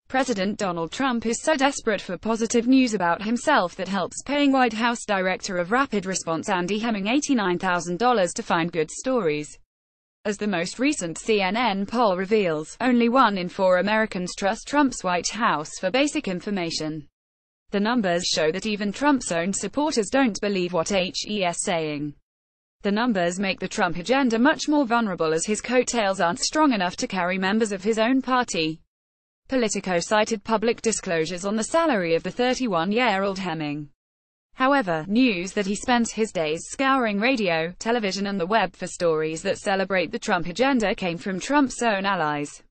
President Donald Trump is so desperate for positive news about himself that helps paying White House Director of Rapid Response Andy Hemming $89,000 to find good stories. As the most recent CNN poll reveals, only 1 in 4 Americans trust Trump's White House for basic information. The numbers show that even Trump's own supporters don't believe what he's saying. The numbers make the Trump agenda much more vulnerable, as his coattails aren't strong enough to carry members of his own party. Politico cited public disclosures on the salary of the 31-year-old Hemming. However, news that he spends his days scouring radio, television and the web for stories that celebrate the Trump agenda came from Trump's own allies.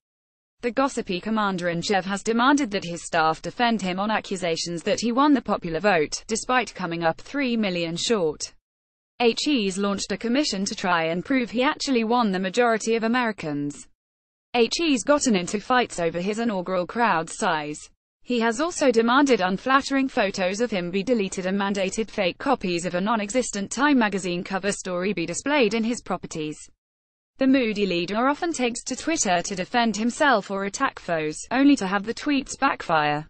The gossipy commander-in-chief has demanded that his staff defend him on accusations that he won the popular vote, despite coming up 3 million short. He's launched a commission to try and prove he actually won the majority of Americans. He's gotten into fights over his inaugural crowd size. He has also demanded unflattering photos of him be deleted and mandated fake copies of a non-existent Time magazine cover story be displayed in his properties. The moody leader often takes to Twitter to defend himself or attack foes, only to have the tweets backfire.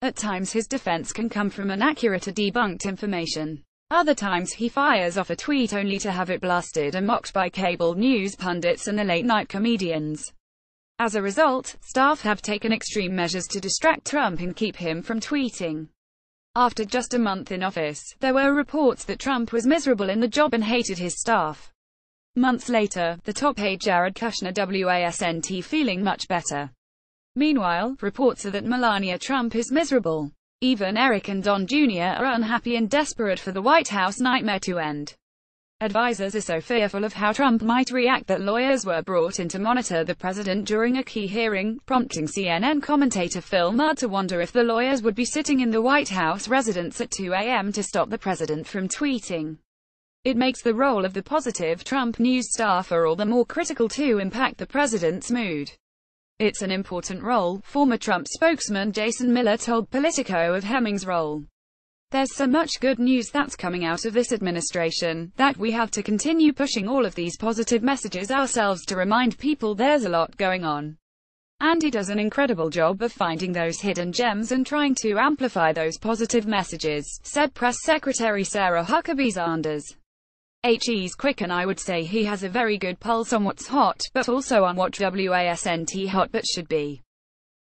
At times his defense can come from inaccurate or debunked information. Other times he fires off a tweet only to have it blasted and mocked by cable news pundits and the late-night comedians. As a result, staff have taken extreme measures to distract Trump and keep him from tweeting. After just a month in office, there were reports that Trump was miserable in the job and hated his staff. Months later, the top aide Jared Kushner wasn't feeling much better. Meanwhile, reports are that Melania Trump is miserable. Even Eric and Don Jr. are unhappy and desperate for the White House nightmare to end. Advisors are so fearful of how Trump might react that lawyers were brought in to monitor the president during a key hearing, prompting CNN commentator Phil Mudd to wonder if the lawyers would be sitting in the White House residence at 2 a.m. to stop the president from tweeting. It makes the role of the positive Trump news staffer all the more critical to impact the president's mood. It's an important role, former Trump spokesman Jason Miller told Politico of Hemming's role. There's so much good news that's coming out of this administration, that we have to continue pushing all of these positive messages ourselves to remind people there's a lot going on. Andy does an incredible job of finding those hidden gems and trying to amplify those positive messages, said Press Secretary Sarah Huckabee Sanders. He's quick, and I would say he has a very good pulse on what's hot, but also on what wasn't hot but should be.